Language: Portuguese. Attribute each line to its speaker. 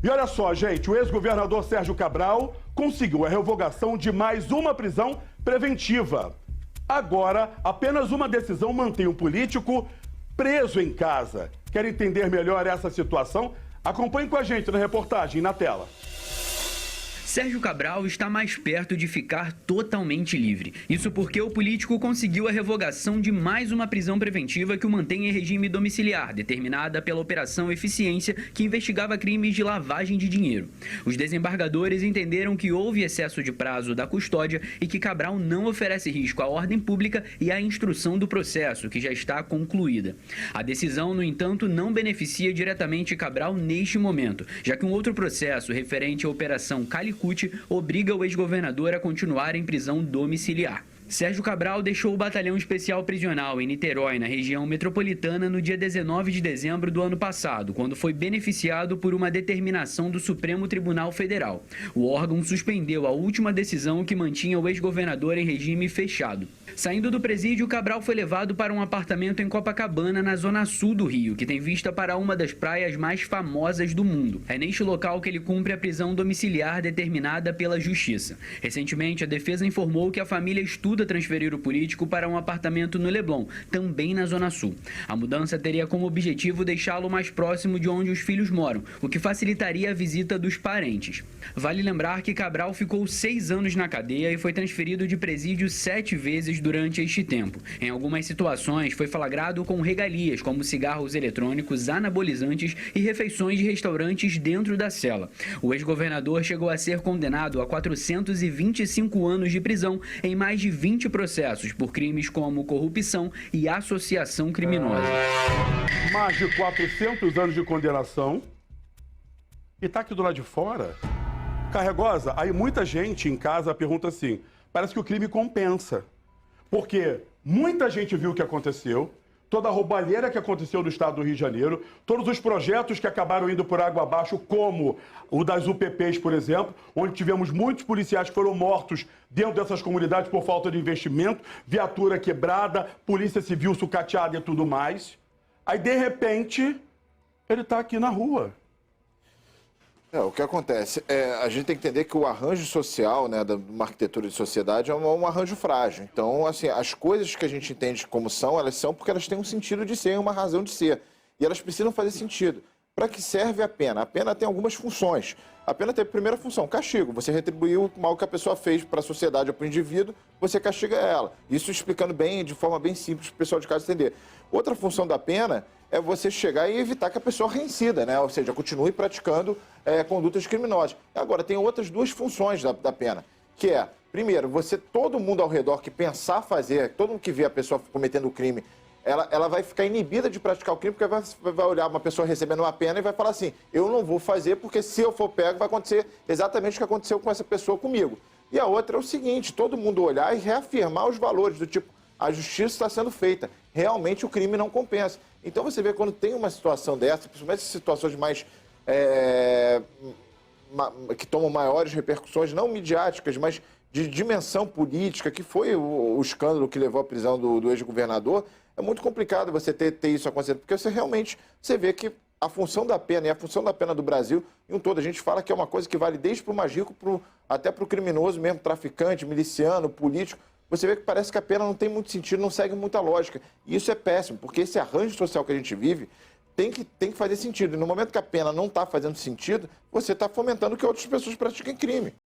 Speaker 1: E olha só, gente, o ex-governador Sérgio Cabral conseguiu a revogação de mais uma prisão preventiva. Agora, apenas uma decisão mantém o político preso em casa. Quer entender melhor essa situação? Acompanhe com a gente na reportagem na tela.
Speaker 2: Sérgio Cabral está mais perto de ficar totalmente livre. Isso porque o político conseguiu a revogação de mais uma prisão preventiva que o mantém em regime domiciliar, determinada pela Operação Eficiência, que investigava crimes de lavagem de dinheiro. Os desembargadores entenderam que houve excesso de prazo da custódia e que Cabral não oferece risco à ordem pública e à instrução do processo, que já está concluída. A decisão, no entanto, não beneficia diretamente Cabral neste momento, já que um outro processo referente à Operação Calicut obriga o ex-governador a continuar em prisão domiciliar. Sérgio Cabral deixou o batalhão especial prisional em Niterói, na região metropolitana, no dia 19 de dezembro do ano passado, quando foi beneficiado por uma determinação do Supremo Tribunal Federal. O órgão suspendeu a última decisão que mantinha o ex-governador em regime fechado. Saindo do presídio, Cabral foi levado para um apartamento em Copacabana, na zona sul do Rio, que tem vista para uma das praias mais famosas do mundo. É neste local que ele cumpre a prisão domiciliar determinada pela Justiça. Recentemente, a defesa informou que a família estuda transferir o político para um apartamento no Leblon, também na Zona Sul. A mudança teria como objetivo deixá-lo mais próximo de onde os filhos moram, o que facilitaria a visita dos parentes. Vale lembrar que Cabral ficou 6 anos na cadeia e foi transferido de presídio 7 vezes durante este tempo. Em algumas situações, foi flagrado com regalias, como cigarros eletrônicos, anabolizantes e refeições de restaurantes dentro da cela. O ex-governador chegou a ser condenado a 425 anos de prisão em mais de 20 processos por crimes como corrupção e associação criminosa.
Speaker 1: Mais de 400 anos de condenação. E tá aqui do lado de fora. Carregosa, aí muita gente em casa pergunta assim, parece que o crime compensa. Porque muita gente viu o que aconteceu, toda a roubalheira que aconteceu no estado do Rio de Janeiro, todos os projetos que acabaram indo por água abaixo, como o das UPPs, por exemplo, onde tivemos muitos policiais que foram mortos dentro dessas comunidades por falta de investimento, viatura quebrada, polícia civil sucateada e tudo mais. Aí, de repente, ele está aqui na rua.
Speaker 3: O que acontece? A gente tem que entender que o arranjo social, né, de uma arquitetura de sociedade é um arranjo frágil. Então, assim, as coisas que a gente entende como são, elas são porque elas têm um sentido de ser, uma razão de ser. E elas precisam fazer sentido. Para que serve a pena? A pena tem algumas funções. A pena tem a primeira função, castigo. Você retribuiu o mal que a pessoa fez para a sociedade ou para o indivíduo, você castiga ela. Isso explicando bem, de forma bem simples, para o pessoal de casa entender. Outra função da pena é você chegar e evitar que a pessoa reincida, né? Ou seja, continue praticando condutas criminosas. Agora, tem outras duas funções da pena, que é, primeiro, todo mundo ao redor que pensar fazer, todo mundo que vê a pessoa cometendo o crime, ela vai ficar inibida de praticar o crime, porque vai olhar uma pessoa recebendo uma pena e vai falar assim, eu não vou fazer porque se eu for pego vai acontecer exatamente o que aconteceu com essa pessoa comigo. E a outra é o seguinte, todo mundo olhar e reafirmar os valores, do tipo, a justiça está sendo feita, realmente o crime não compensa. Então você vê quando tem uma situação dessa, principalmente situações mais que tomam maiores repercussões, não midiáticas, mas de dimensão política, que foi o escândalo que levou à prisão do ex-governador, é muito complicado você ter isso acontecendo, porque você vê que a função da pena e a função da pena do Brasil, em um todo, a gente fala que é uma coisa que vale desde para o mais rico até para o criminoso mesmo, traficante, miliciano, político. Você vê que parece que a pena não tem muito sentido, não segue muita lógica. E isso é péssimo, porque esse arranjo social que a gente vive tem que fazer sentido. E no momento que a pena não está fazendo sentido, você está fomentando que outras pessoas pratiquem crime.